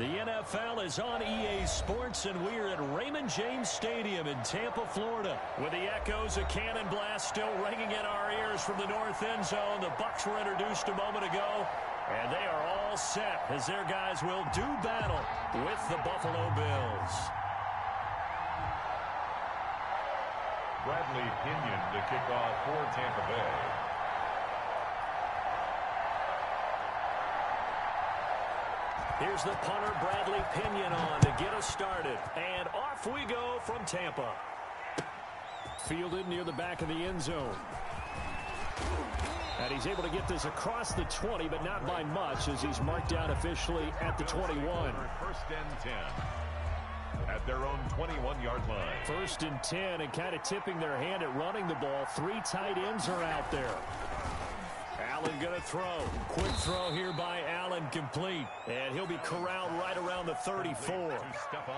The NFL is on EA Sports, and we're at Raymond James Stadium in Tampa, Florida. With the echoes of cannon blast still ringing in our ears from the north end zone, the Bucs were introduced a moment ago, and they are all set as their guys will do battle with the Buffalo Bills. Bradley Pinion to kick off for Tampa Bay. Here's the punter, Bradley Pinion, on to get us started. And off we go from Tampa. Fielded near the back of the end zone. And he's able to get this across the 20, but not by much, as he's marked down officially at the 21. First and 10 at their own 21-yard line. First and 10, and kind of tipping their hand at running the ball. Three tight ends are out there. Allen going to throw. Quick throw here by Allen, complete. And he'll be corralled right around the 34.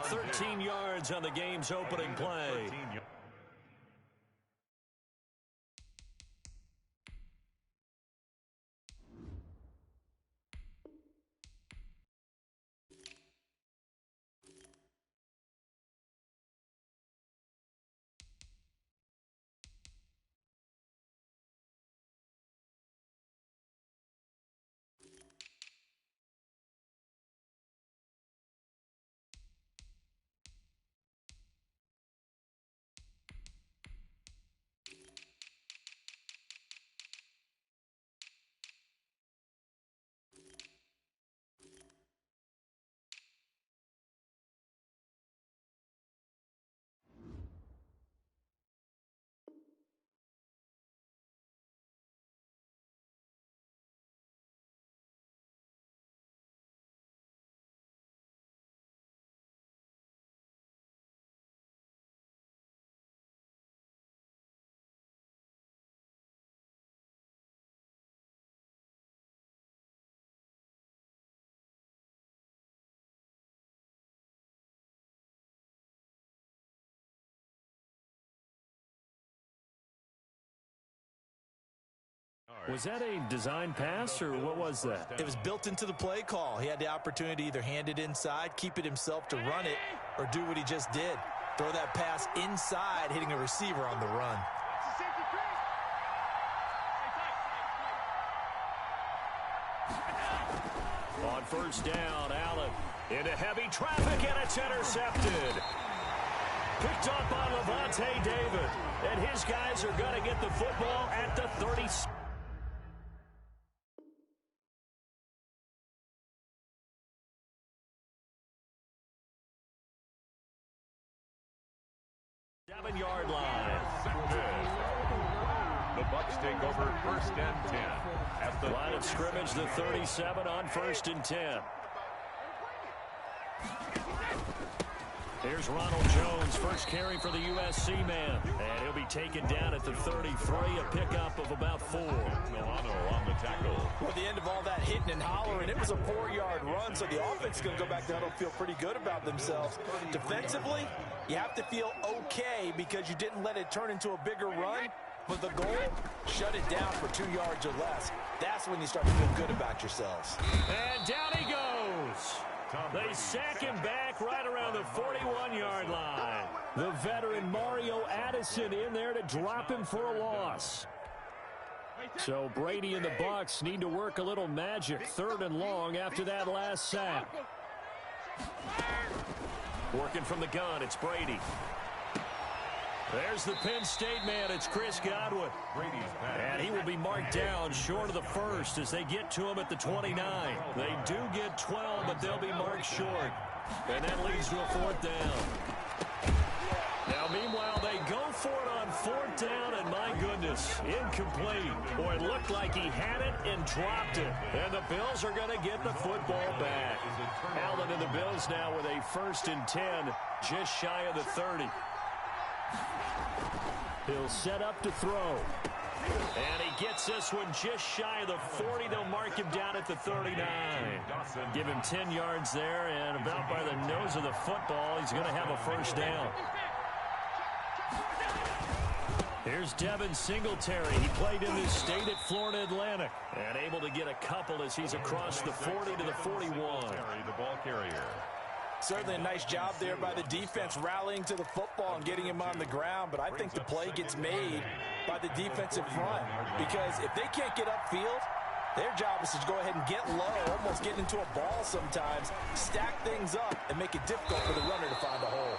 13 yards on the game's opening play. Was that a design pass, or what was that? It was built into the play call. He had the opportunity to either hand it inside, keep it himself to run it, or do what he just did. Throw that pass inside, hitting a receiver on the run. On first down, Allen into heavy traffic, and it's intercepted. Picked up by Levante David, and his guys are going to get the football at the 30. Yard line. The Bucs take over first and 10 at the line of scrimmage, the 37 on first and 10. Here's Ronald Jones, first carry for the USC man. And he'll be taken down at the 33, a pickup of about 4. Milano on the tackle. Well, at the end of all that hitting and hollering, it was a 4-yard run, so the offense is going to go back to huddle, feel pretty good about themselves. Defensively, you have to feel okay because you didn't let it turn into a bigger run. But the goal, shut it down for 2 yards or less. That's when you start to feel good about yourselves. And down he goes. They sack him back right around the 41-yard line. The veteran Mario Addison in there to drop him for a loss. So Brady and the Bucs need to work a little magic. 3rd and long after that last sack. Working from the gun, it's Brady. There's the Penn State man. It's Chris Godwin. And he will be marked down short of the first as they get to him at the 29. They do get 12, but they'll be marked short. And that leads to a 4th down. Now, meanwhile, they go for it on 4th down, and my goodness, incomplete. Boy, it looked like he had it and dropped it. And the Bills are going to get the football back. Allen and the Bills now with a 1st and 10, just shy of the 30. He'll set up to throw. And he gets this one just shy of the 40. They'll mark him down at the 39. Give him 10 yards there, and about by the nose of the football, he's going to have a 1st down. Here's Devin Singletary. He played in this state at Florida Atlantic and able to get a couple as he's across the 40 to the 41. The ball carrier. Certainly a nice job there by the defense rallying to the football and getting him on the ground, but I think the play gets made by the defensive front because if they can't get upfield, their job is to go ahead and get low, almost get into a ball sometimes, stack things up, and make it difficult for the runner to find a hole.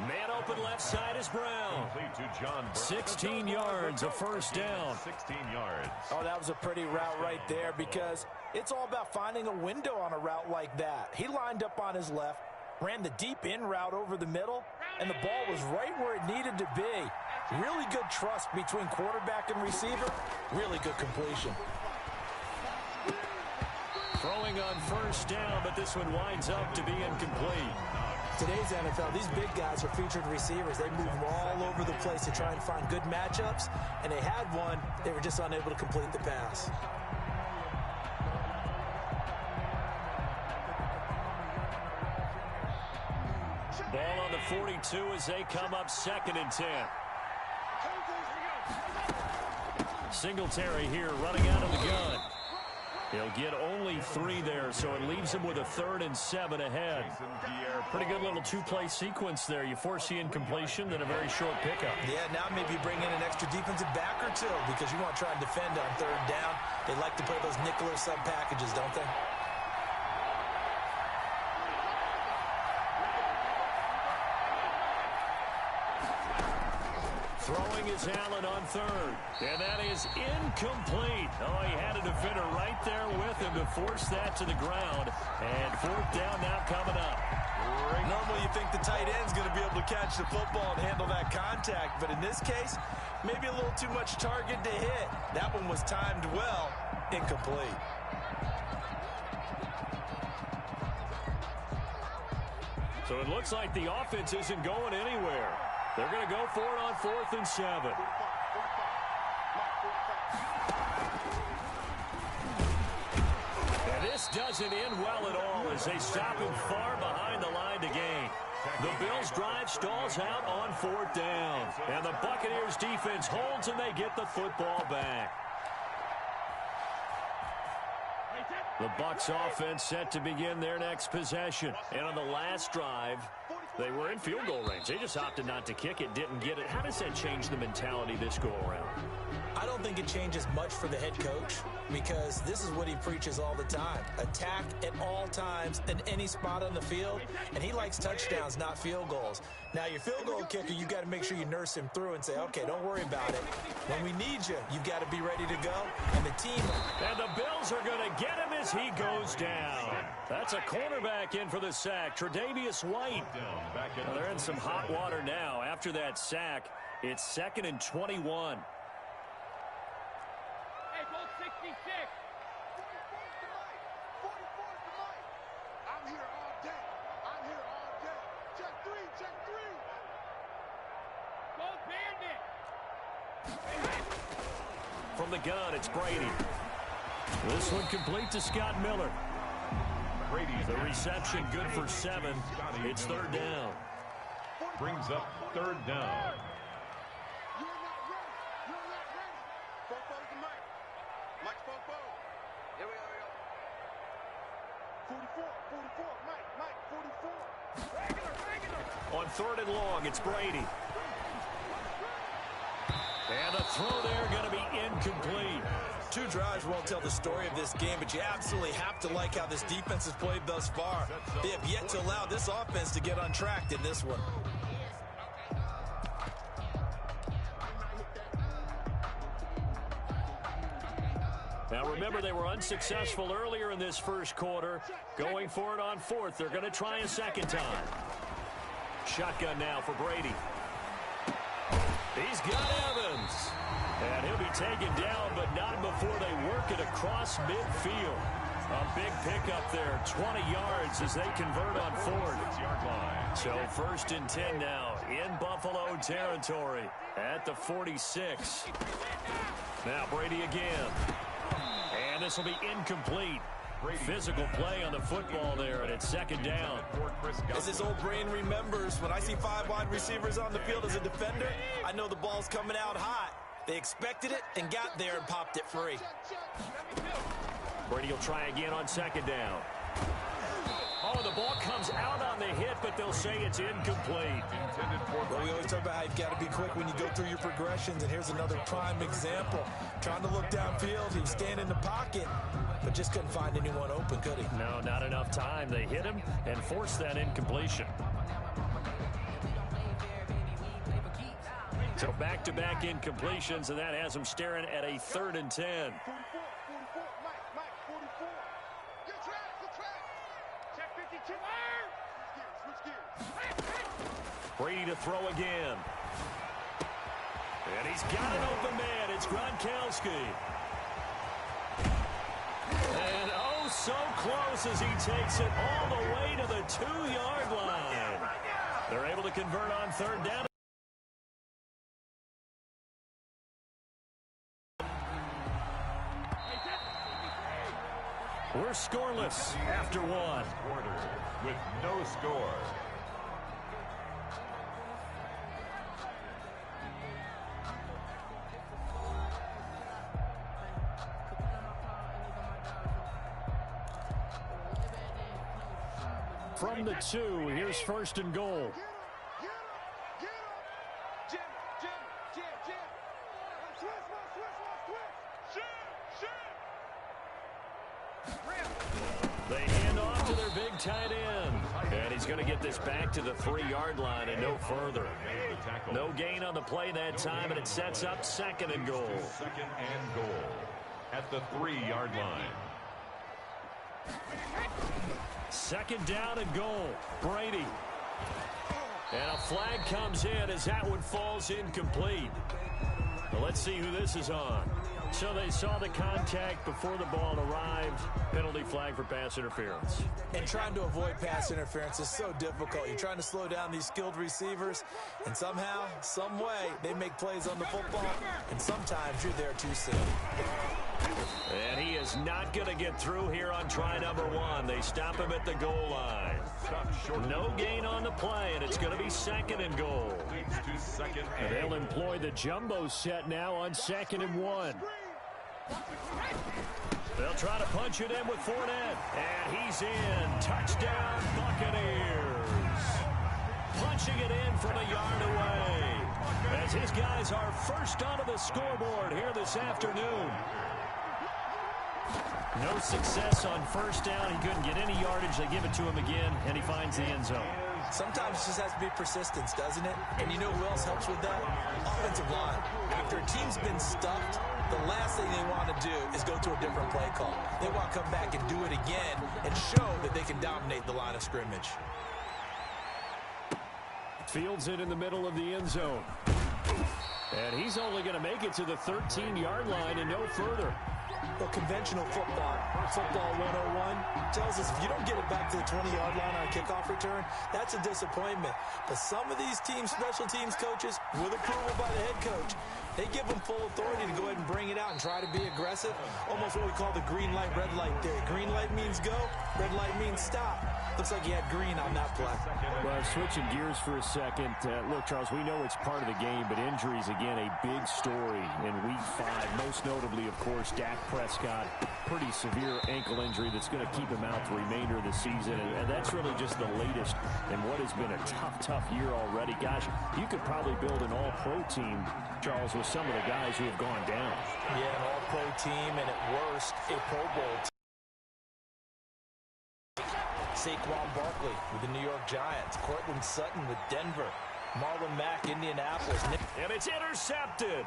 Man open left side is Brown. To John Brown. 16 yards, a first down. 16 yards. Oh, that was a pretty route right there because it's all about finding a window on a route like that. He lined up on his left, ran the deep in route over the middle, and the ball was right where it needed to be. Really good trust between quarterback and receiver. Really good completion. Throwing on first down, but this one winds up to be incomplete. Today's NFL, these big guys are featured receivers. They move all over the place to try and find good matchups, and they had one. They were just unable to complete the pass. Ball on the 42 as they come up 2nd and 10. Singletary here running out of the gun. He'll get only 3 there, so it leaves him with a 3rd and 7 ahead. Pretty good little two-play sequence there. You force the incompletion, then a very short pickup. Yeah, now maybe you bring in an extra defensive back or two because you want to try and defend on 3rd down. They like to play those nickel or sub packages, don't they? Throwing is Allen on 3rd, and that is incomplete. Oh, he had a defender right there with him to force that to the ground. And 4th down now coming up. Normally you think the tight end's going to be able to catch the football and handle that contact, but in this case, maybe a little too much target to hit. That one was timed well, incomplete. So it looks like the offense isn't going anywhere. They're going to go for it on 4th and 7. And this doesn't end well at all as they stop him far behind the line to gain. The Bills' drive stalls out on 4th down. And the Buccaneers' defense holds and they get the football back. The Bucs offense set to begin their next possession. And on the last drive, they were in field goal range. They just opted not to kick it, didn't get it. How does that change the mentality this go around? I don't think it changes much for the head coach because this is what he preaches all the time. Attack at all times in any spot on the field, and he likes touchdowns, not field goals. Now, your field goal kicker, you got to make sure you nurse him through and say, okay, don't worry about it. When we need you, you've got to be ready to go. And the team... And the Bills are going to get him as he goes down. That's a cornerback in for the sack, Tre'Davious White. Well, they're in some hot water now. After that sack, it's 2nd and 21. From the gun, it's Brady. This one complete to Scott Miller. The reception good for 7. It's 3rd down. Brings up 3rd down. On 3rd and long, it's Brady. And the throw there going to be incomplete. 2 drives won't tell the story of this game, but you absolutely have to like how this defense has played thus far. They have yet to allow this offense to get untracked in this one. Now remember, they were unsuccessful earlier in this first quarter. Going for it on 4th. They're going to try a second time. Shotgun now for Brady. He's got Evans. And he'll be taken down, but not before they work it across midfield. A big pickup there, 20 yards as they convert on 4th. So 1st and 10 now in Buffalo territory at the 46. Now Brady again. And this will be incomplete. Physical play on the football there, and it's second down. As his old brain remembers, when I see 5 wide receivers on the field as a defender, I know the ball's coming out hot. They expected it and got there and popped it free. Brady will try again on second down. Oh, the ball comes out on the hit, but they'll say it's incomplete. Well, we always talk about how you've got to be quick when you go through your progressions, and here's another prime example. Trying to look downfield, he was standing in the pocket, but just couldn't find anyone open, could he? No, not enough time. They hit him and forced that incompletion. So back-to-back incompletions, and that has him staring at a 3rd and 10. Brady to throw again. And he's got an open man. It's Gronkowski. And oh, so close as he takes it all the way to the 2-yard line. They're able to convert on 3rd down. We're scoreless after 1. Quarter with no score. From the 2, here's 1st and goal. They hand off to their big tight end. And he's going to get this back to the 3-yard line and no further. No gain on the play that time, and it sets up 2nd and goal. 2nd and goal at the 3-yard line. 2nd down and goal. Brady. And a flag comes in as that one falls incomplete. Well, let's see who this is on. So they saw the contact before the ball arrived. Penalty flag for pass interference. And trying to avoid pass interference is so difficult. You're trying to slow down these skilled receivers, and somehow, some way, they make plays on the football, and sometimes you're there too soon. And he is not going to get through here on try number 1. They stop him at the goal line. No gain on the play, and it's going to be 2nd and goal. And they'll employ the jumbo set now on 2nd and 1. They'll try to punch it in with Fournette. And he's in. Touchdown, Buccaneers. Punching it in from a yard away. As his guys are first onto the scoreboard here this afternoon. No success on 1st down. He couldn't get any yardage. They give it to him again, and he finds the end zone. Sometimes it just has to be persistence, doesn't it? And you know who else helps with that? Offensive line. After a team's been stuffed, the last thing they want to do is go to a different play call. They want to come back and do it again and show that they can dominate the line of scrimmage. Fields it in the middle of the end zone. And he's only going to make it to the 13-yard line and no further. Well, conventional football 101, tells us if you don't get it back to the 20-yard line on a kickoff return, that's a disappointment. But some of these teams, special teams coaches, with approval by the head coach, they give them full authority to go ahead and bring it out and try to be aggressive. Almost what we call the green light, red light theory. Green light means go, red light means stop. Looks like he had green on that play. Well, switching gears for a second. Look, Charles, we know it's part of the game, but injuries, again, a big story in Week 5. Most notably, of course, Dak Prescott. Pretty severe ankle injury that's going to keep him out the remainder of the season. And that's really just the latest in what has been a tough year already. Gosh, you could probably build an all-pro team, Charles, with some of the guys who have gone down. Yeah, an all-pro team, and at worst, a Pro Bowl team. Saquon Barkley with the New York Giants. Cortland Sutton with Denver. Marlon Mack, Indianapolis. And it's intercepted.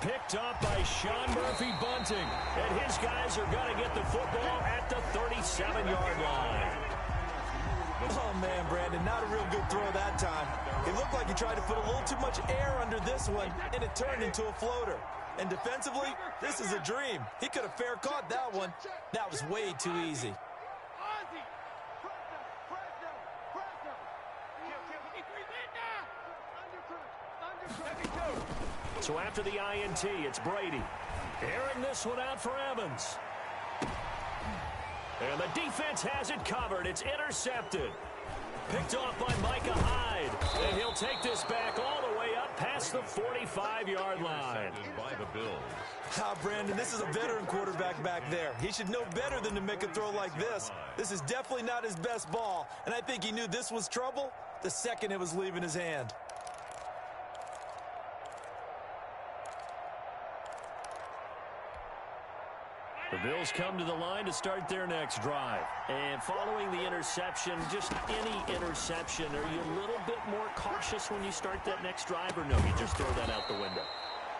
Picked up by Sean Murphy Bunting. And his guys are going to get the football at the 37-yard line. Oh, man, Brandon, not a real good throw that time. It looked like he tried to put a little too much air under this one, and it turned into a floater. And defensively, this is a dream. He could have fair caught that one. That was way too easy. So after the INT, it's Brady. Airing this one out for Evans. And the defense has it covered. It's intercepted. Picked off by Micah Hyde. And he'll take this back all the way up past the 45-yard line. By the Bills. Brandon, this is a veteran quarterback back there. He should know better than to make a throw like this. This is definitely not his best ball, and I think he knew this was trouble the second it was leaving his hand. The Bills come to the line to start their next drive. And following the interception, just any interception, are you a little bit more cautious when you start that next drive, or no, you just throw that out the window?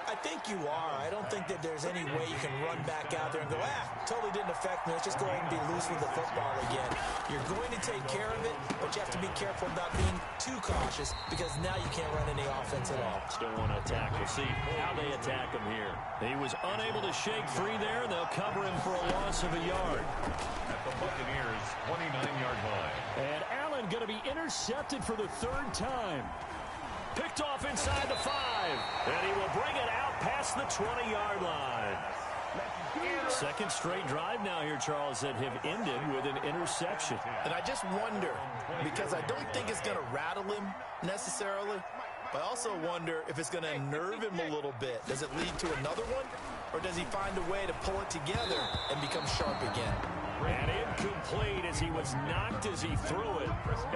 I think you are. I don't think that there's any way you can run back out there and go, totally didn't affect me. Let's just go ahead and be loose with the football again. You're going to take care of it, but you have to be careful about being too cautious because now you can't run any offense at all. Still want to attack. We'll see how they attack him here. He was unable to shake free there. They'll cover him for a loss of a yard. At the Buccaneers' 29-yard line. And Allen going to be intercepted for the third time. Picked off inside the 5. And he will bring it out past the 20-yard line. Second straight drive now here, Charles, that have ended with an interception. And I just wonder, because I don't think it's going to rattle him necessarily, but I also wonder if it's going to unnerve him a little bit. Does it lead to another one? Or does he find a way to pull it together and become sharp again? And incomplete as he was knocked as he threw it.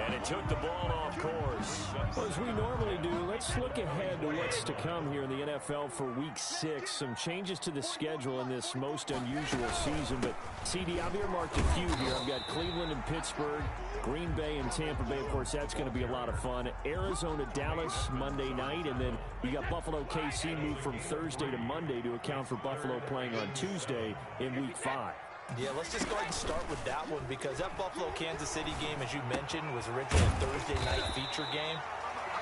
And it took the ball off course. Well, as we normally do, let's look ahead to what's to come here in the NFL for Week 6. Some changes to the schedule in this most unusual season. But, CD, I've earmarked a few here. I've got Cleveland and Pittsburgh, Green Bay and Tampa Bay. Of course, that's going to be a lot of fun. Arizona, Dallas, Monday night. And then you got Buffalo, KC moved from Thursday to Monday to account for Buffalo playing on Tuesday in Week 5. Yeah, let's just go ahead and start with that one because that Buffalo-Kansas City game, as you mentioned, was originally a Thursday night feature game.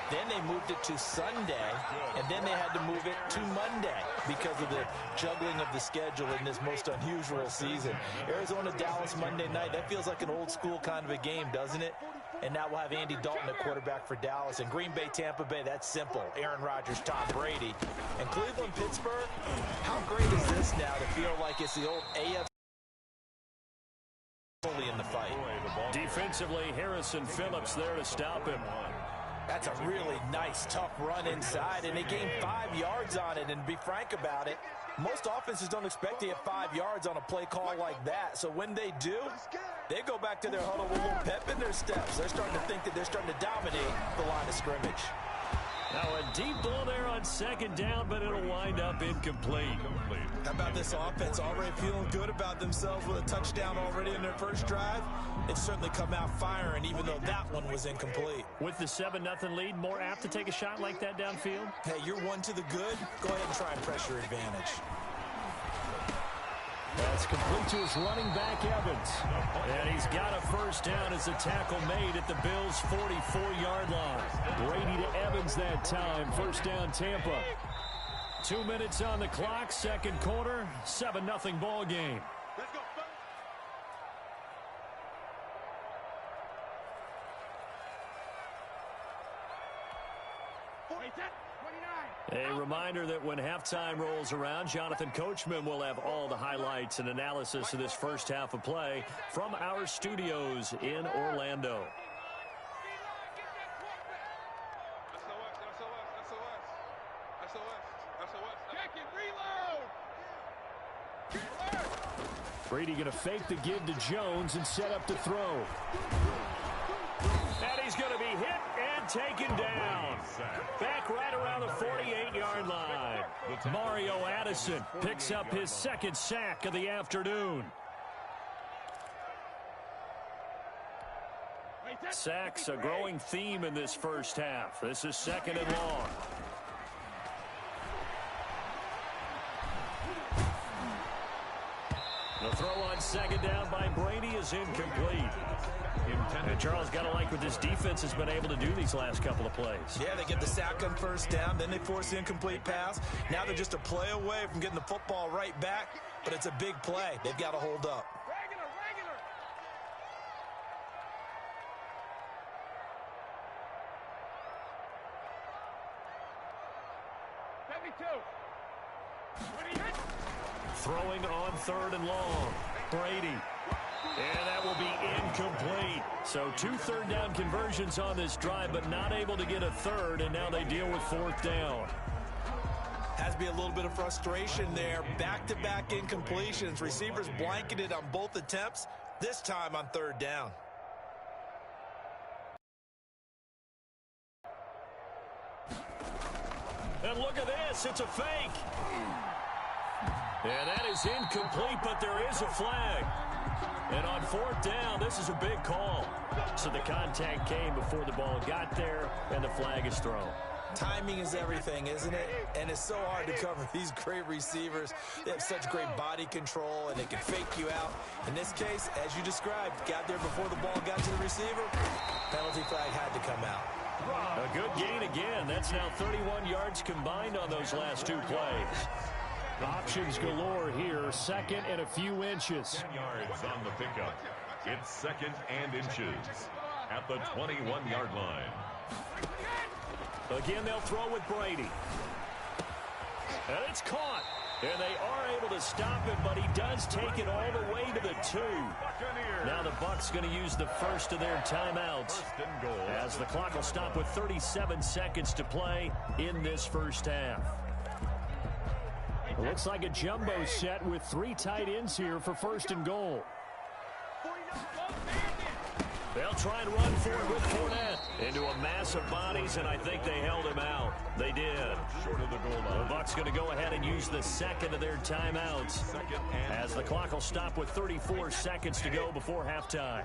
Then they moved it to Sunday, and then they had to move it to Monday because of the juggling of the schedule in this most unusual season. Arizona-Dallas Monday night, that feels like an old-school kind of a game, doesn't it? And now we'll have Andy Dalton at quarterback for Dallas. And Green Bay, Tampa Bay, that's simple. Aaron Rodgers, Tom Brady. And Cleveland, Pittsburgh, how great is this now to feel like it's the old AFC in the fight? Defensively, Harrison Phillips there to stop him. That's a really nice, tough run inside, and they gained 5 yards on it. And to be frank about it, most offenses don't expect to get 5 yards on a play call like that. So when they do, they go back to their huddle with a little pep in their steps. They're starting to think that they're starting to dominate the line of scrimmage. Now a deep ball there on second down, but it'll wind up incomplete. How about this offense already feeling good about themselves with a touchdown already in their first drive? It's certainly come out firing, even though that one was incomplete. With the 7-0 lead, more apt to take a shot like that downfield? Hey, you're one to the good. Go ahead and try and press your advantage. That's complete to his running back, Evans. And he's got a first down as the tackle made at the Bills' 44-yard line. Brady to Evans that time. First down, Tampa. 2 minutes on the clock, second quarter, 7-0 ball game. A reminder that when halftime rolls around, Jonathan Coachman will have all the highlights and analysis of this first half of play from our studios in Orlando. Brady going to fake the give to Jones and set up to throw. And he's going to be hit and taken down. Back right around the 48-yard line. Mario Addison picks up his second sack of the afternoon. Sacks a growing theme in this first half. This is second and long. The throw on second down by Brady is incomplete. And Charles, got to like what this defense has been able to do these last couple of plays. Yeah, they get the sack on first down, then they force the incomplete pass. Now they're just a play away from getting the football right back, but it's a big play. They've got to hold up. Throwing on third and long. Brady. And that will be incomplete. So 2 third-down conversions on this drive, but not able to get a third, and now they deal with 4th down. Has to be a little bit of frustration there. Back-to-back incompletions. Receivers blanketed on both attempts, this time on 3rd down. And look at this. It's a fake. And that is incomplete, but there is a flag. And on 4th down, this is a big call. So the contact came before the ball got there, and the flag is thrown. Timing is everything, isn't it? And it's so hard to cover these great receivers. They have such great body control, and they can fake you out. In this case, as you described, got there before the ball got to the receiver. Penalty flag had to come out. A good gain again. That's now 31 yards combined on those last 2 plays. Options galore here. 2nd and a few inches. 10 yards on the pickup. It's 2nd and inches at the 21-yard line. Again, they'll throw with Brady. And it's caught. And they are able to stop it, but he does take it all the way to the 2. Now the Bucs going to use the first of their timeouts as the clock will stop with 37 seconds to play in this first half. It looks like a jumbo set with 3 tight ends here for 1st and goal. They'll try and run for it with Fournette into a mass of bodies, and I think they held him out. They did. Short of the goal line. The Bucs going to go ahead and use the 2nd of their timeouts as the clock will stop with 34 seconds to go before halftime.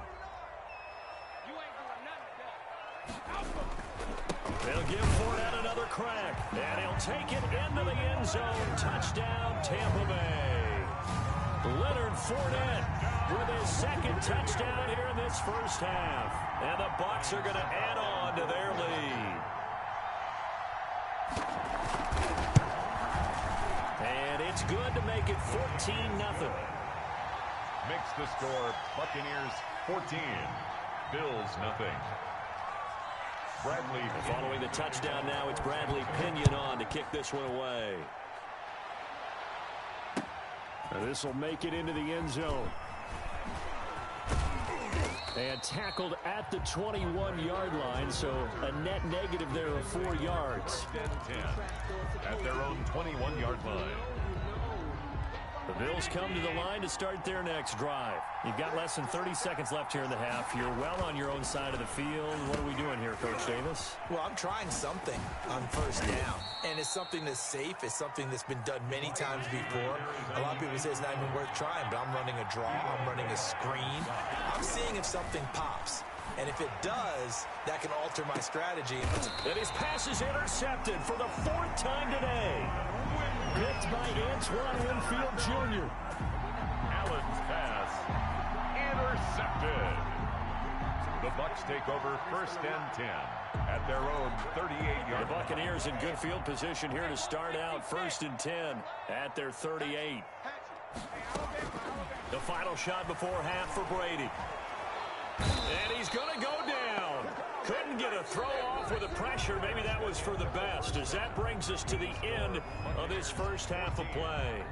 They'll give Fournette another crack, and he'll take it into the end zone. Touchdown, Tampa Bay. Leonard Fournette with his 2nd touchdown here in this first half. And the Bucs are going to add on to their lead. And it's good to make it 14-0. Makes the score Buccaneers 14, Bills nothing. Bradley following the touchdown now, it's Bradley Pinion on to kick this one away. And this will make it into the end zone. And tackled at the 21-yard line, so a net negative there of 4 yards. 10 at their own 21-yard line. The Bills come to the line to start their next drive. You've got less than 30 seconds left here in the half. You're well on your own side of the field. What are we doing here, Coach Davis? Well, I'm trying something on 1st down, and it's something that's safe. It's something that's been done many times before. A lot of people say it's not even worth trying, but I'm running a draw. I'm running a screen. I'm seeing if something pops. And if it does, that can alter my strategy. And his pass is intercepted for the 4th time today. Picked by Antoine Winfield Jr. Allen's pass intercepted. The Bucs take over 1st and 10 at their own 38-yard. The Buccaneers in good field position here to start out 1st and 10 at their 38. The final shot before half for Brady. And he's going to go down. Couldn't get a throw off with the pressure. Maybe that was for the best, as that brings us to the end of this first half of play.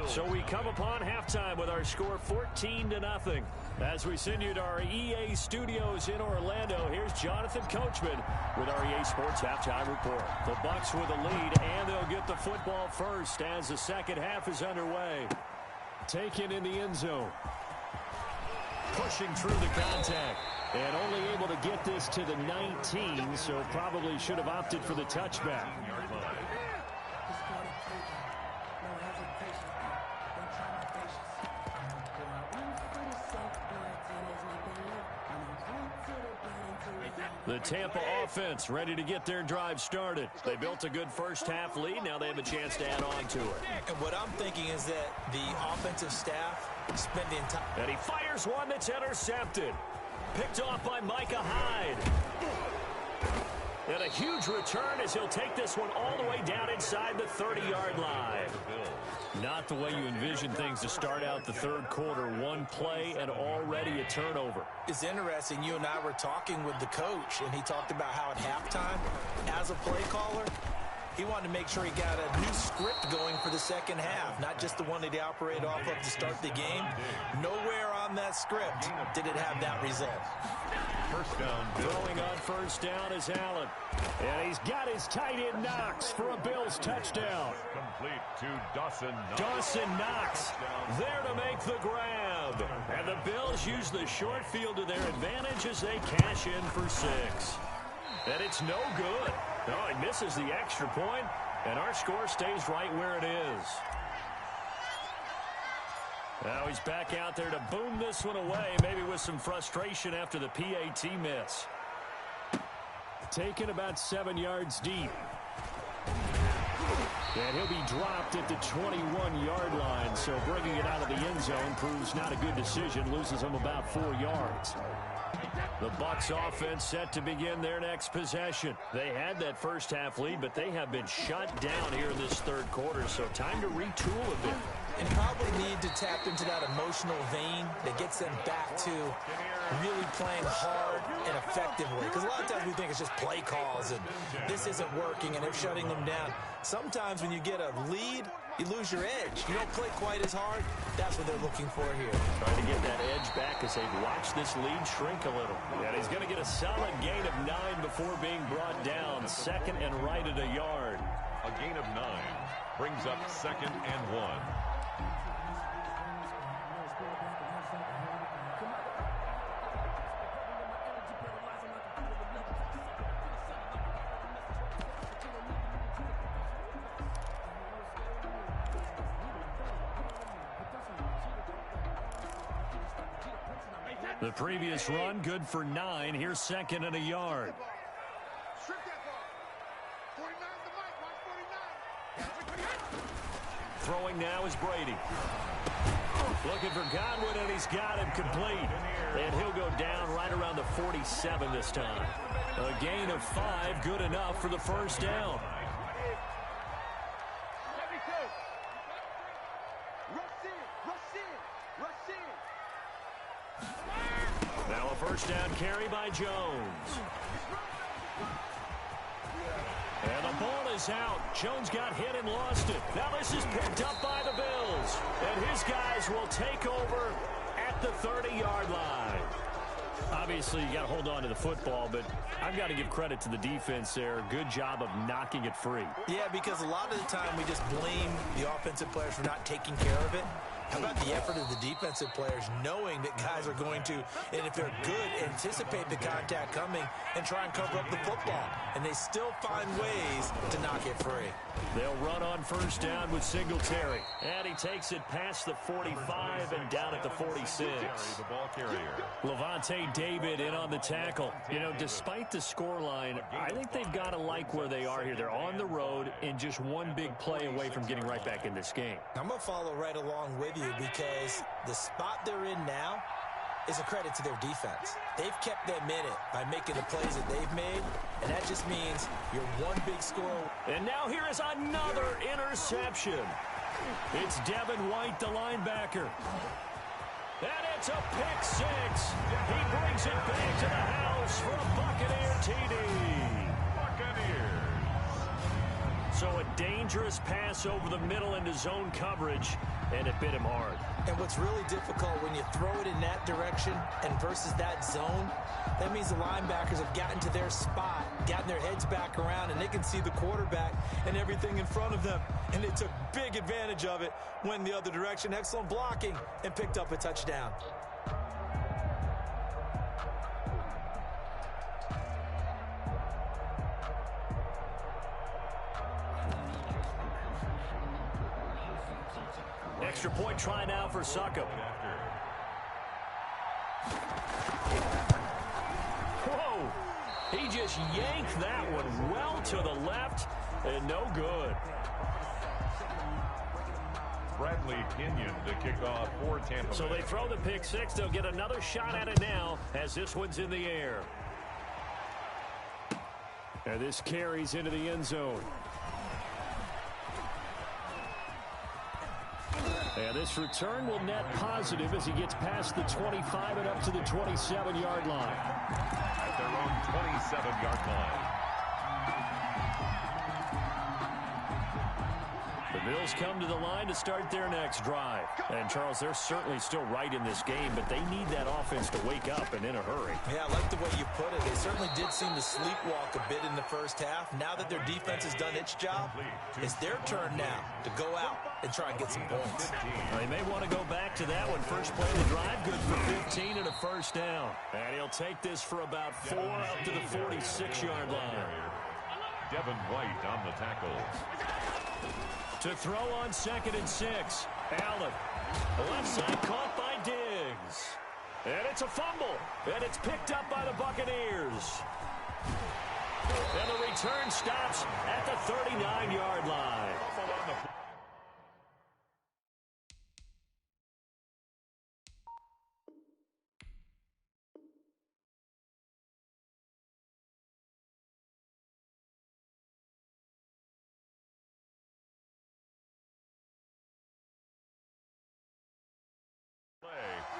So we come upon halftime with our score 14-0. As we send you to our EA studios in Orlando, here's Jonathan Coachman with our EA Sports Halftime Report. The Bucs with a lead, and they'll get the football first as the second half is underway. Taken in the end zone. Pushing through the contact. And only able to get this to the 19, so probably should have opted for the touchback. The Tampa offense ready to get their drive started. They built a good first half lead. Now they have a chance to add on to it. And what I'm thinking is that the offensive staff spend the entire... And he fires one that's intercepted. Picked off by Micah Hyde. And a huge return as he'll take this one all the way down inside the 30-yard line. Not the way you envision things to start out the third quarter. One play and already a turnover. It's interesting. You and I were talking with the coach, and he talked about how at halftime, as a play caller, He wanted to make sure he got a new script going for the second half, not just the one that he operated off of to start the game. Nowhere on that script did it have that result. First down. Throwing on first down is Allen. And he's got his tight end Knox for a Bills touchdown. Complete to Dawson Knox. Dawson Knox there to make the grab. And the Bills use the short field to their advantage as they cash in for 6. And it's no good. Oh, he misses the extra point, and our score stays right where it is. Now he's back out there to boom this one away, maybe with some frustration after the PAT miss. Taken about 7 yards deep. And he'll be dropped at the 21-yard line, so bringing it out of the end zone proves not a good decision, loses him about 4 yards. The Bucs offense set to begin their next possession. They had that first half lead, but they have been shut down here in this third quarter, so time to retool a bit. And probably need to tap into that emotional vein that gets them back to really playing hard and effectively. Because a lot of times we think it's just play calls and this isn't working and they're shutting them down. Sometimes when you get a lead, you lose your edge. You don't play quite as hard. That's what they're looking for here. Trying to get that edge back as they watch this lead shrink a little. And he's going to get a solid gain of 9 before being brought down. Second and right at a yard. A gain of 9 brings up 2nd and 1. The previous run good for 9. Here's 2nd and a yard. Throwing now is Brady. Looking for Godwin, and he's got him complete. And he'll go down right around the 47 this time. A gain of 5, good enough for the first down. Now a first down carry by Jones. And the ball is out. Jones got hit and lost it. Now this is picked up by the Bills. And his guys will take over at the 30-yard line. Obviously, you got to hold on to the football, but I've got to give credit to the defense there. Good job of knocking it free. Yeah, because a lot of the time we just blame the offensive players for not taking care of it. How about the effort of the defensive players knowing that guys are going to, and if they're good, anticipate the contact coming and try and cover up the football. And they still find ways to knock it free. They'll run on first down with Singletary. And he takes it past the 45 and down at the 46. The ball carrier. Levante David in on the tackle. You know, despite the scoreline, I think they've got to like where they are here. They're on the road and just one big play away from getting right back in this game. I'm going to follow right along with you because the spot they're in now is a credit to their defense. They've kept them in it by making the plays that they've made, and that just means you're one big score. And now here is another interception. It's Devin White, the linebacker. And it's a pick 6. He brings it back to the house for a Buccaneer TD. Buccaneers. So a dangerous pass over the middle into zone coverage, and it bit him hard. And what's really difficult when you throw it in that direction and versus that zone, that means the linebackers have gotten to their spot, gotten their heads back around, and they can see the quarterback and everything in front of them. And they took big advantage of it, went the other direction. Excellent blocking, and picked up a touchdown. Extra point try now for Succop. Whoa! He just yanked that one well to the left, and no good. Bradley Pinion to kick off for Tampa Bay. So they throw the pick 6. They'll get another shot at it now as this one's in the air. And this carries into the end zone. And this return will net positive as he gets past the 25 and up to the 27-yard line. At their own 27-yard line. The Bills come to the line to start their next drive. And, Charles, they're certainly still right in this game, but they need that offense to wake up and in a hurry. Yeah, I like the way you put it. They certainly did seem to sleepwalk a bit in the first half. Now that their defense has done its job, it's their turn now to go out and try and get some points. Well, they may want to go back to that one. First play of the drive, good for 15 and a first down. And he'll take this for about 4 up to the 46-yard line. Devin White on the tackle. To throw on 2nd and 6. Allen. Left side caught by Diggs. And it's a fumble. And it's picked up by the Buccaneers. And the return stops at the 39-yard line.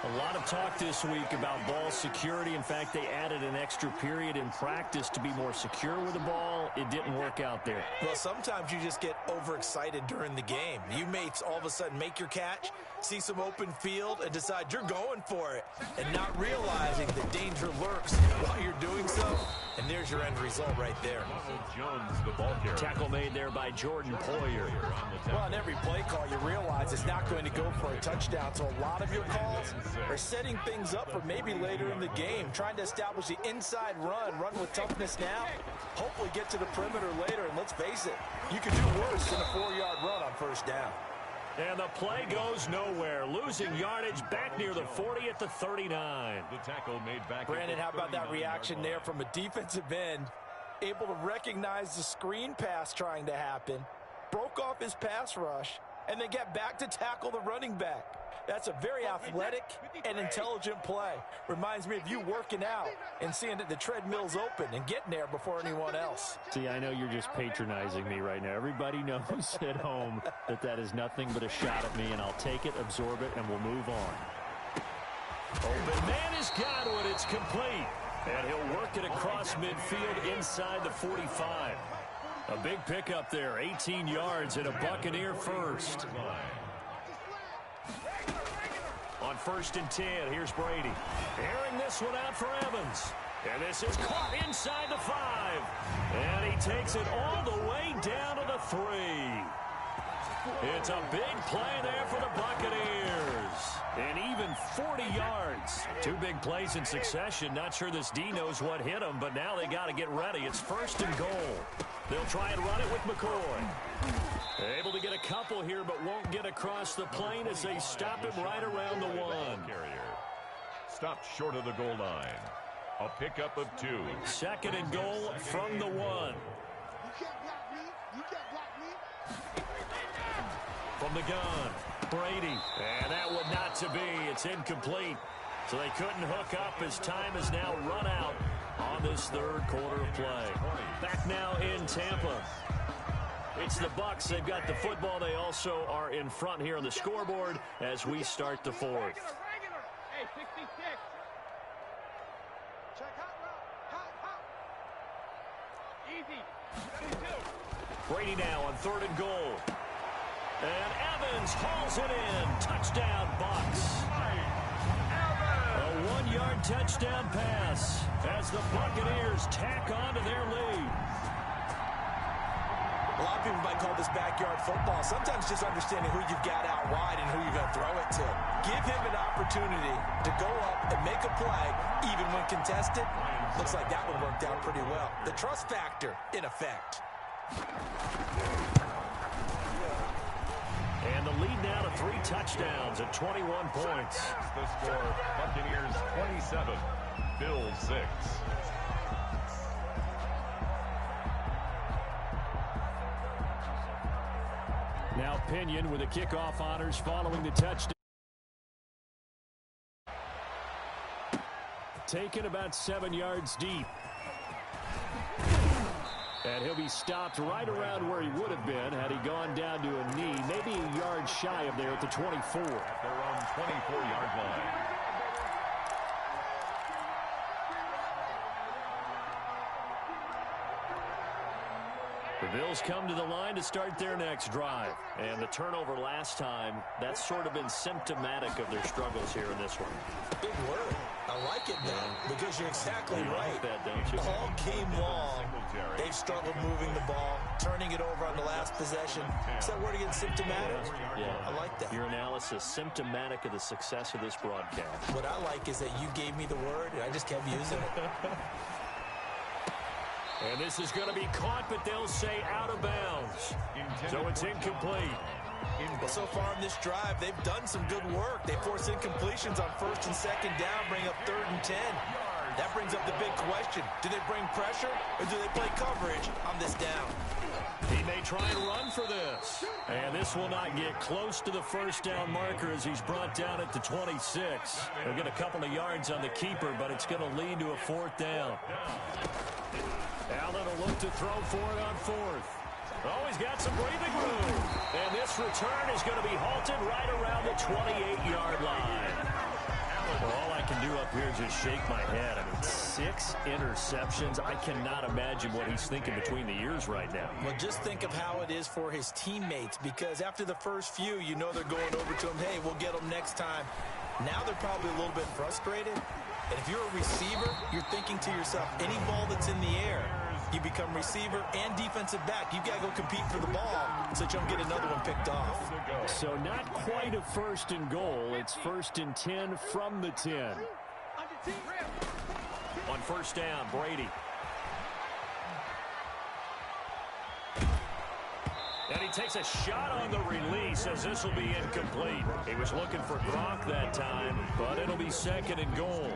A lot of talk this week about ball security. In fact, they added an extra period in practice to be more secure with the ball. It didn't work out there. Well, sometimes you just get overexcited during the game. You may all of a sudden make your catch, see some open field, and decide you're going for it, and not realizing that danger lurks while you're doing so. And there's your end result right there. Jones, the ball carrier. Tackle made there by Jordan Poyer. Well, on every play call, you realize it's not going to go for a touchdown. So a lot of your calls are setting things up for maybe later in the game, trying to establish the inside run with toughness now, hopefully get to the perimeter later. And let's face it, you can do worse than a 4-yard run on first down. And the play goes nowhere. Losing yardage back near the 40 at the 39. The tackle made back. Brandon, how about that reaction there from a defensive end? Able to recognize the screen pass trying to happen, broke off his pass rush, and then get back to tackle the running back. That's a very athletic and intelligent play. Reminds me of you working out and seeing that the treadmill's open and getting there before anyone else. See, I know you're just patronizing me right now. Everybody knows at home that that is nothing but a shot at me, and I'll take it, absorb it, and we'll move on. Open man is Godwin. It's complete. And he'll work it across midfield inside the 45. A big pickup there, 18 yards and a Buccaneer first. On 1st and 10, here's Brady. Airing this one out for Evans. And this is caught inside the 5. And he takes it all the way down to the 3. It's a big play there for the Buccaneers. And even 40 yards. 2 big plays in succession. Not sure this D knows what hit him, but now they got to get ready. It's 1st and goal. They'll try and run it with McCoy. Able to get a couple here, but won't get across the plane as they stop him right around the 1. Stopped short of the goal line. A pickup of 2. 2nd and goal from the 1. From the gun, Brady. And that one not to be. It's incomplete. So they couldn't hook up as time is now run out on this 3rd quarter of play. Back now in Tampa. It's the Bucs. They've got the football. They also are in front here on the scoreboard as we start the 4th. Brady now on 3rd and goal. And Evans hauls it in. Touchdown, Bucs. A 1-yard touchdown pass as the Buccaneers tack on to their lead. A lot of people might call this backyard football. Sometimes just understanding who you've got out wide and who you're going to throw it to. Give him an opportunity to go up and make a play, even when contested. Looks like that one worked out pretty well. The trust factor in effect. And the lead now to 3 touchdowns at 21 points. The score, Buccaneers 27, Bills 6. Now Pinion with the kickoff honors following the touchdown. Taken about 7 yards deep. And he'll be stopped right around where he would have been had he gone down to a knee, maybe a yard shy of there at the 24. They're on 24-yard line. The Bills come to the line to start their next drive. And the turnover last time, that's sort of been symptomatic of their struggles here in this one. Big word. I like it now because you're exactly right. Like that, don't you? All game long, they've struggled moving the ball, turning it over on the last possession. Is that word again, symptomatic? Yeah. I like that. Your analysis, symptomatic of the success of this broadcast. What I like is that you gave me the word, and I just kept using it. And this is going to be caught, but they'll say out of bounds. So it's incomplete. Well, so far in this drive, they've done some good work. They force incompletions on 1st and 2nd down, bring up 3rd and 10. That brings up the big question. Do they bring pressure, or do they play coverage on this down? He may try and run for this. And this will not get close to the first down marker as he's brought down at the 26. He'll get a couple of yards on the keeper, but it's going to lead to a 4th down. Allen will look to throw for it on 4th. Oh, he's got some breathing room. And this return is going to be halted right around the 28-yard line. Well, all I can do up here is just shake my head. I mean, 6 interceptions. I cannot imagine what he's thinking between the ears right now. Well, just think of how it is for his teammates, because after the first few, you know they're going over to him, hey, we'll get them next time. Now they're probably a little bit frustrated. And if you're a receiver, you're thinking to yourself, any ball that's in the air, you become receiver and defensive back. You've got to go compete for the ball so that you don't get another one picked off. So not quite a 1st and goal. It's 1st and 10 from the 10. On 1st down, Brady. And he takes a shot on the release as this will be incomplete. He was looking for Gronk that time, but it'll be 2nd and goal.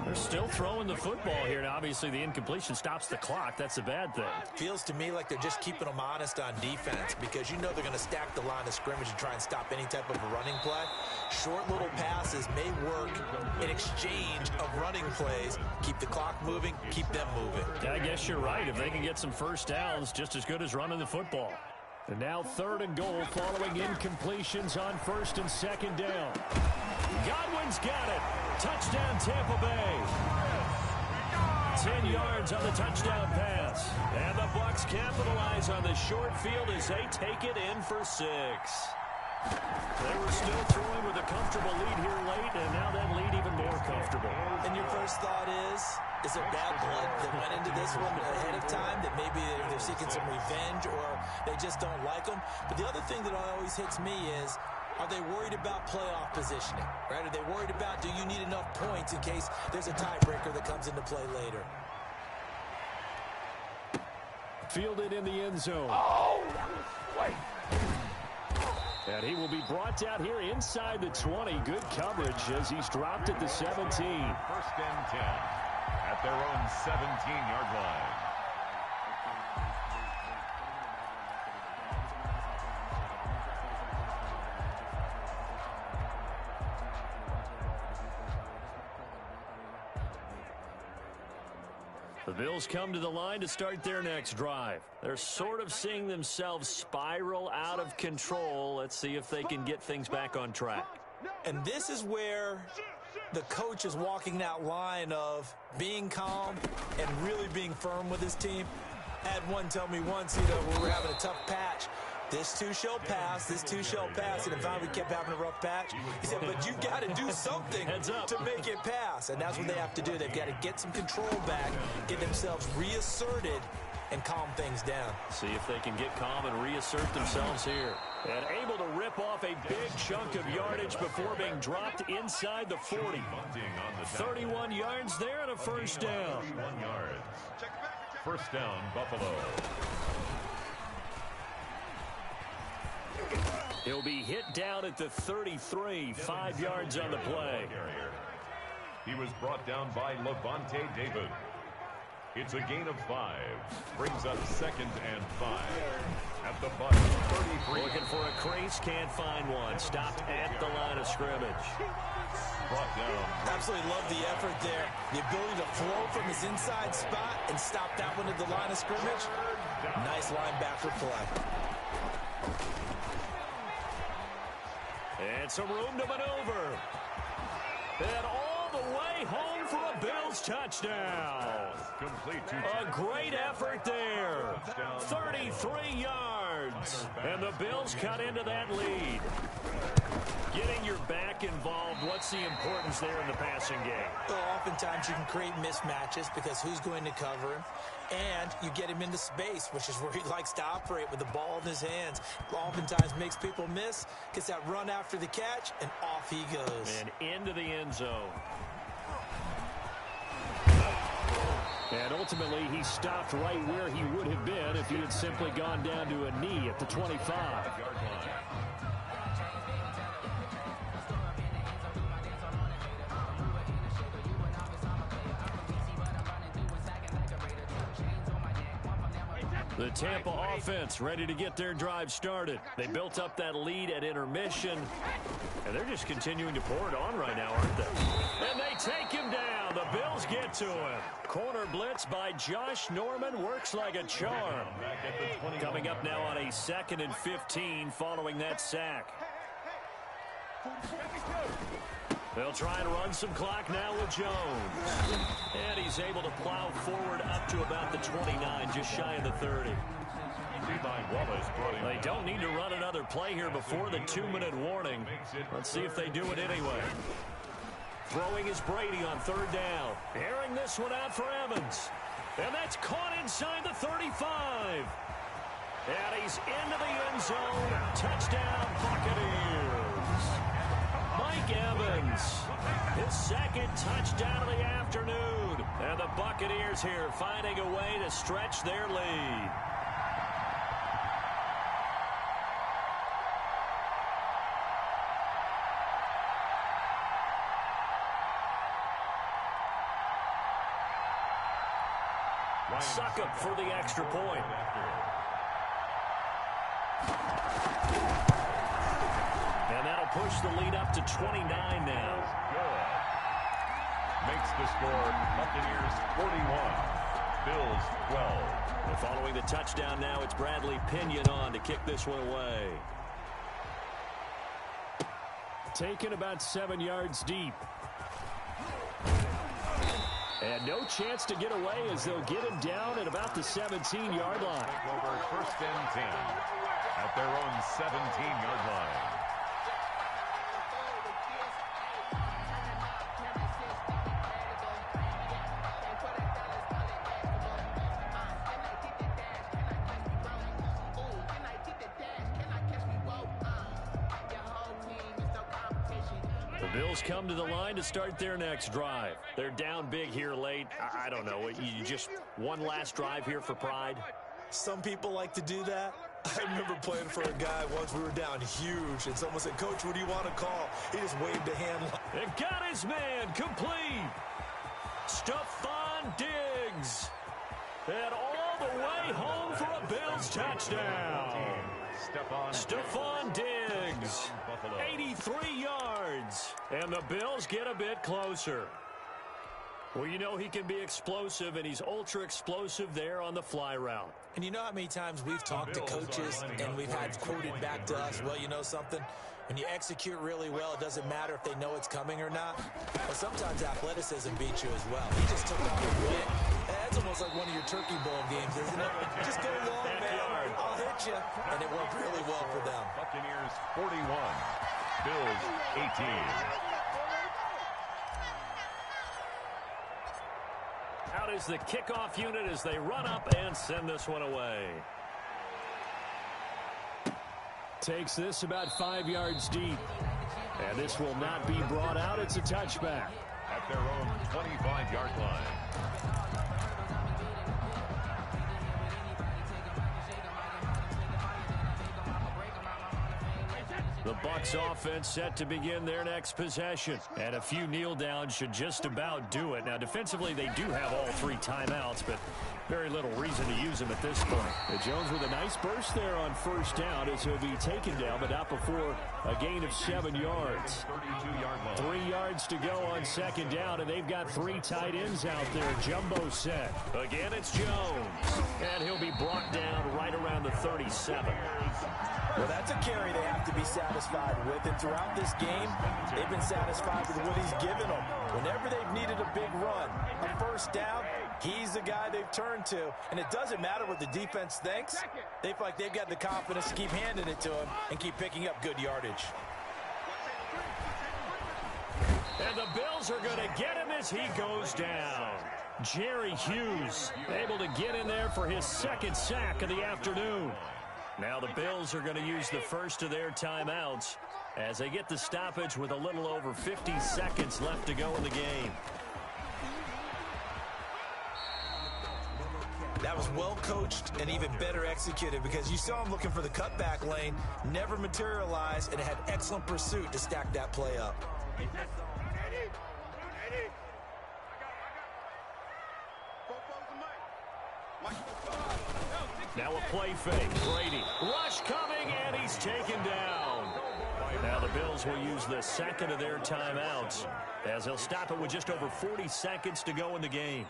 They're still throwing the football here. Now, obviously, the incompletion stops the clock. That's a bad thing. Feels to me like they're just keeping them honest on defense, because you know they're going to stack the line of scrimmage and try and stop any type of a running play. Short little passes may work in exchange of running plays. Keep the clock moving, keep them moving. I guess you're right. If they can get some first downs, just as good as running the football. And now 3rd and goal following incompletions on 1st and 2nd down. Godwin's got it. Touchdown, Tampa Bay. 10 yards on the touchdown pass. And the Bucs capitalize on the short field as they take it in for 6. They were still throwing with a comfortable lead here late, and now that lead even more comfortable. And your first thought is there bad blood that went into this one ahead of time, that maybe they're seeking some revenge or they just don't like them? But the other thing that always hits me is, are they worried about playoff positioning, right? Are they worried about, do you need enough points in case there's a tiebreaker that comes into play later? Fielded in the end zone. And he will be brought down here inside the 20. Good coverage as he's dropped at the 17. 1st and 10 at their own 17-yard line. The Bills come to the line to start their next drive. They're sort of seeing themselves spiral out of control. Let's see if they can get things back on track. And this is where the coach is walking that line of being calm and really being firm with his team. I had one tell me once, when we were having a tough patch, this too shall pass, this too shall pass. And finally we kept having a rough patch. He said, but you got to do something to make it pass. And that's what they have to do. They've got to get some control back, get themselves reasserted, and calm things down. See if they can get calm and reassert themselves here. And able to rip off a big chunk of yardage before being dropped inside the 40. 31 yards there and a 1st down. 31 yards. 1st down, Buffalo. He'll be hit down at the 33, 5 yards on the play. He was brought down by Levante David. It's a gain of 5. Brings up 2nd and 5. At the Bucs 33. Looking for a crease, can't find one. Stopped at the line of scrimmage. Brought down. Absolutely love the effort there. The ability to flow from his inside spot and stop that one at the line of scrimmage. Nice linebacker play. And some room to maneuver. And all all the way home for a Bills touchdown. Complete A great effort there. 33 yards. And the Bills cut into that lead. Getting your back involved, what's the importance there in the passing game? Well, oftentimes you can create mismatches because who's going to cover him? And you get him into space, which is where he likes to operate with the ball in his hands. Oftentimes makes people miss, gets that run after the catch, and off he goes. And into the end zone. And ultimately, he stopped right where he would have been if he had simply gone down to a knee at the 25-yard line. The Tampa offense ready to get their drive started. They built up that lead at intermission, and they're just continuing to pour it on right now, aren't they? And they take him down. The Bills get to him. Corner blitz by Josh Norman works like a charm. Coming up now on a 2nd and 15 following that sack. They'll try and run some clock now with Jones. And he's able to plow forward up to about the 29, just shy of the 30. They don't need to run another play here before the 2-minute warning. Let's see if they do it anyway. Throwing is Brady on 3rd down. Airing this one out for Evans. And that's caught inside the 35. And he's into the end zone. Touchdown, Buccaneers. Mike Evans, his 2nd touchdown of the afternoon. And the Buccaneers here finding a way to stretch their lead. Suckup for the extra point. And that'll push the lead up to 29 now. Good. Makes the score Buccaneers 41, Bills 12. And following the touchdown now, it's Bradley Pinion on to kick this one away. Taken about 7 yards deep. And no chance to get away as they'll get him down at about the 17-yard line. Over 1st and 10 at their own 17-yard line. Bills come to the line to start their next drive. They're down big here late. I don't know. You just one last drive here for pride? Some people like to do that. I remember playing for a guy once. We were down huge, and someone said, "Coach, what do you want to call?" He just waved a hand. It got his man complete. Stephon Diggs. And all the way home for a Bills touchdown. Stephon Diggs, 83 yards, and the Bills get a bit closer. Well, you know he can be explosive, and he's ultra-explosive there on the fly route. And you know how many times we've talked to coaches, and we've had quoted back to us, well, you know something? When you execute really well, it doesn't matter if they know it's coming or not. But sometimes athleticism beats you as well. He just took off a win. That's almost like one of your Turkey Bowl games, isn't it? Just go long, man. I'll hit you. And it worked really well for them. Buccaneers 41, Bills 18. Out is the kickoff unit as they run up and send this one away. Takes this about 5 yards deep. And this will not be brought out. It's a touchback. At their own 25-yard line. The Bucs offense set to begin their next possession. And a few kneel downs should just about do it. Now, defensively, they do have all 3 timeouts, but very little reason to use them at this point. Jones with a nice burst there on 1st down as he'll be taken down, but not before a gain of 7 yards. 3 yards to go on 2nd down, and they've got 3 tight ends out there. Jumbo set. Again, it's Jones. And he'll be brought down right around the 37. Well, that's a carry they have to be satisfied with. And throughout this game, they've been satisfied with what he's given them. Whenever they've needed a big run, a first down, he's the guy they've turned to. And it doesn't matter what the defense thinks. They feel like they've got the confidence to keep handing it to him and keep picking up good yardage. And the Bills are going to get him as he goes down. Jerry Hughes able to get in there for his second sack of the afternoon. Now the Bills are going to use the first of their timeouts as they get the stoppage with a little over 50 seconds left to go in the game. That was well coached and even better executed because you saw him looking for the cutback lane, never materialized, and had excellent pursuit to stack that play up. Now a play fake. Brady. Rush coming, and he's taken down. Now the Bills will use the second of their timeouts as they'll stop it with just over 40 seconds to go in the game.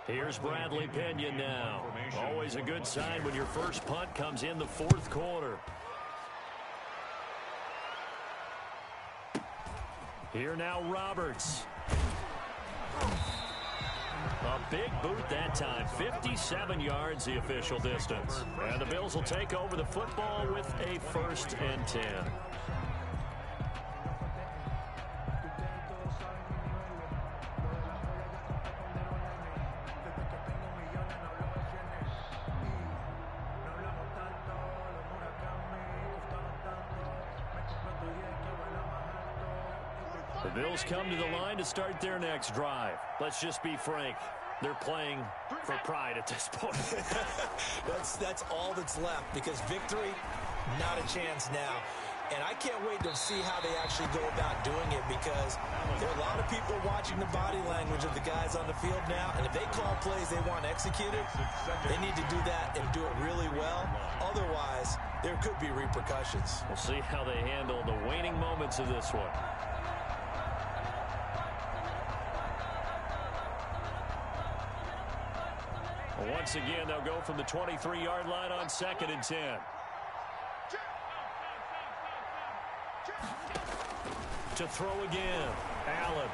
Here's Bradley Pinion now. Always a good sign when your first punt comes in the fourth quarter. Here now Roberts. A big boot that time. 57 yards the official distance. And the Bills will take over the football with a 1st and 10. The Bills come to the line to start their next drive. Let's just be frank. They're playing for pride at this point. That's all that's left because victory, not a chance now. And I can't wait to see how they actually go about doing it because there are a lot of people watching the body language of the guys on the field now. And if they call plays they want executed, they need to do that and do it really well. Otherwise, there could be repercussions. We'll see how they handle the waning moments of this one. Once again, they'll go from the 23-yard line on 2nd and 10. To throw again. Allen.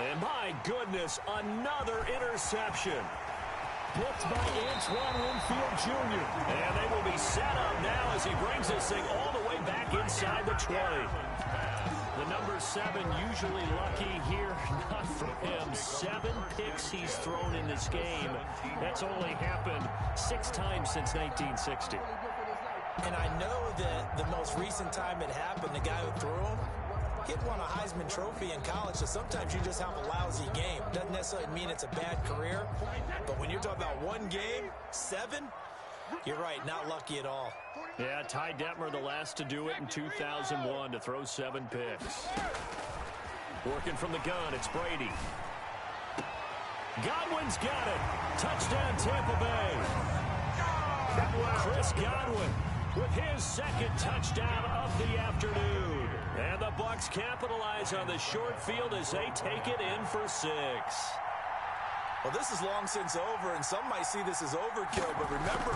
And my goodness, another interception. Picked by Antoine Winfield Jr. And they will be set up now as he brings this thing all the way back inside the 20. The number 7 usually lucky here, not for him. 7 picks he's thrown in this game. That's only happened 6 times since 1960. And I know that the most recent time it happened, the guy who threw him, he won a Heisman Trophy in college, so sometimes you just have a lousy game. Doesn't necessarily mean it's a bad career, but when you're talking about one game, 7, you're right, not lucky at all. Yeah, Ty Detmer, the last to do it in 2001 to throw 7 picks. Working from the gun, it's Brady. Godwin's got it. Touchdown, Tampa Bay. Chris Godwin with his 2nd touchdown of the afternoon. And the Bucs capitalize on the short field as they take it in for 6. Well, this is long since over, and some might see this as overkill, but remember,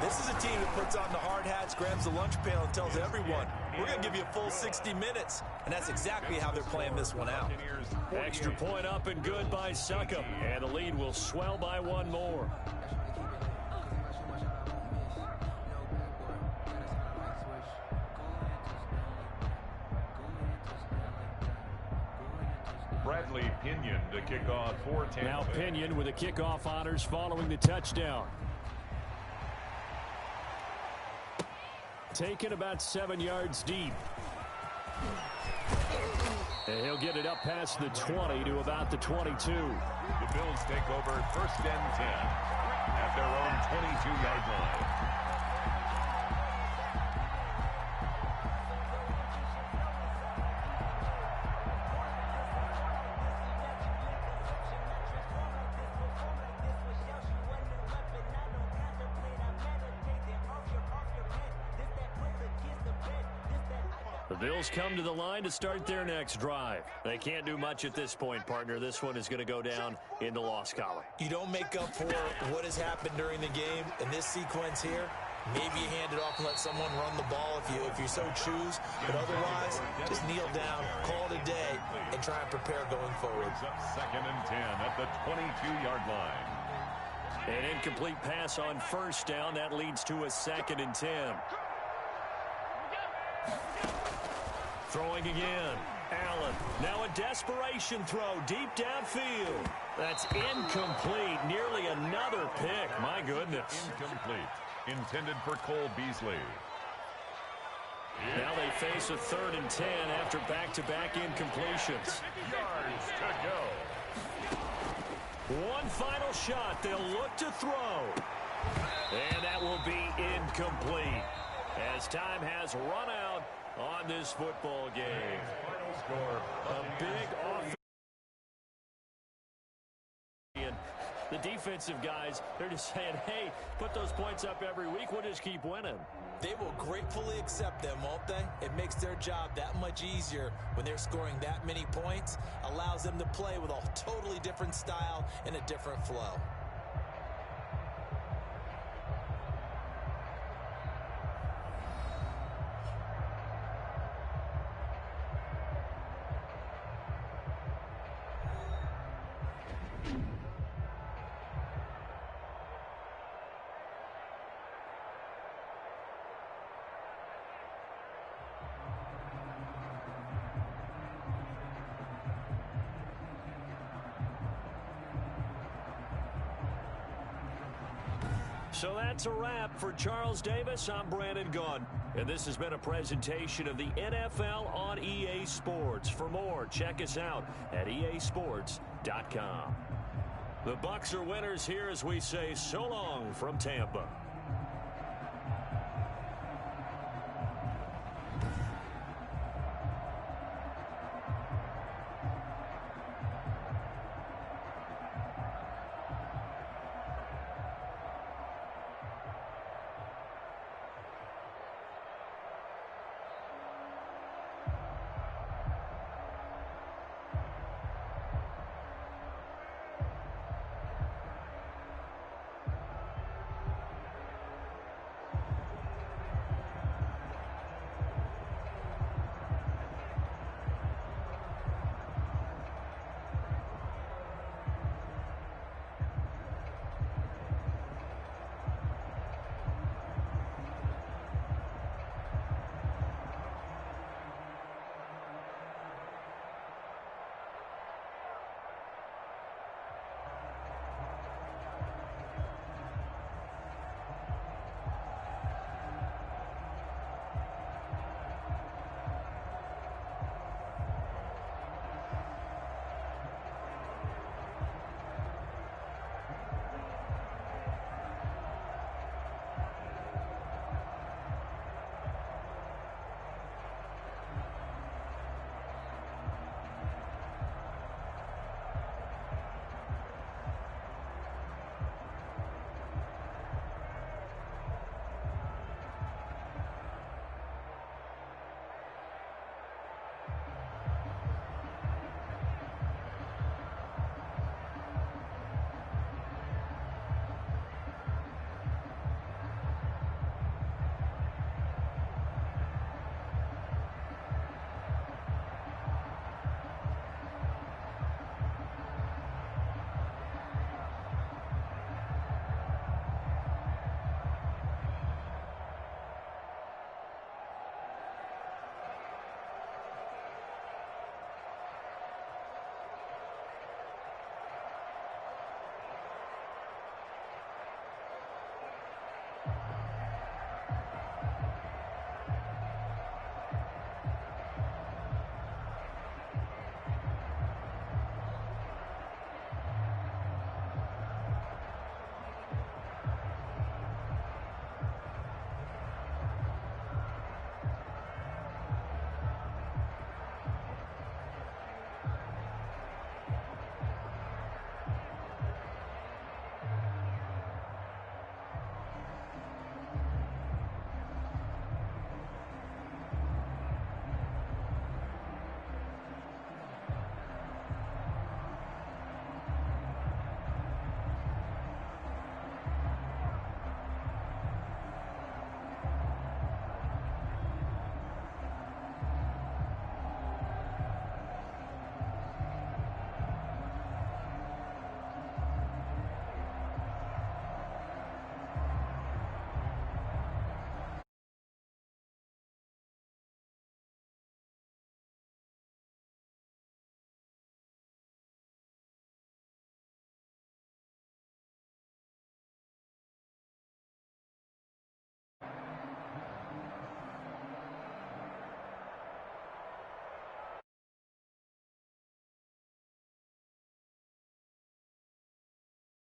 this is a team that puts on the hard hats, grabs the lunch pail, and tells everyone, we're going to give you a full 60 minutes, and that's exactly how they're playing this one out. Extra point up and good by Succop, and the lead will swell by 1 more. Bradley Pinion to kick off for Tampa. Now Pinion with the kickoff honors following the touchdown. Taken about 7 yards deep. And he'll get it up past the 20 to about the 22. The Bills take over 1st and 10 at their own 22-yard line. The Bills come to the line to start their next drive. They can't do much at this point, partner. This one is going to go down in the loss column. You don't make up for what has happened during the game in this sequence here. Maybe you hand it off and let someone run the ball if you so choose. But otherwise, just kneel down, call it a day, and try and prepare going forward. Second and 10 at the 22-yard line. An incomplete pass on first down. That leads to a 2nd and 10. Throwing again. Allen. Now a desperation throw deep downfield. That's incomplete. Nearly another pick. My goodness. Incomplete. Intended for Cole Beasley. Now they face a 3rd and 10 after back-to-back incompletions. Yards to go. One final shot. They'll look to throw. And that will be incomplete as time has run out on this football game. Final score. A big offense. The defensive guys, they're just saying, hey, put those points up every week. We'll just keep winning. They will gratefully accept them, won't they? It makes their job that much easier when they're scoring that many points. Allows them to play with a totally different style and a different flow. So that's a wrap for Charles Davis. I'm Brandon Gaudin, and this has been a presentation of the NFL on EA Sports. For more, check us out at easports.com. The Bucs are winners here as we say so long from Tampa.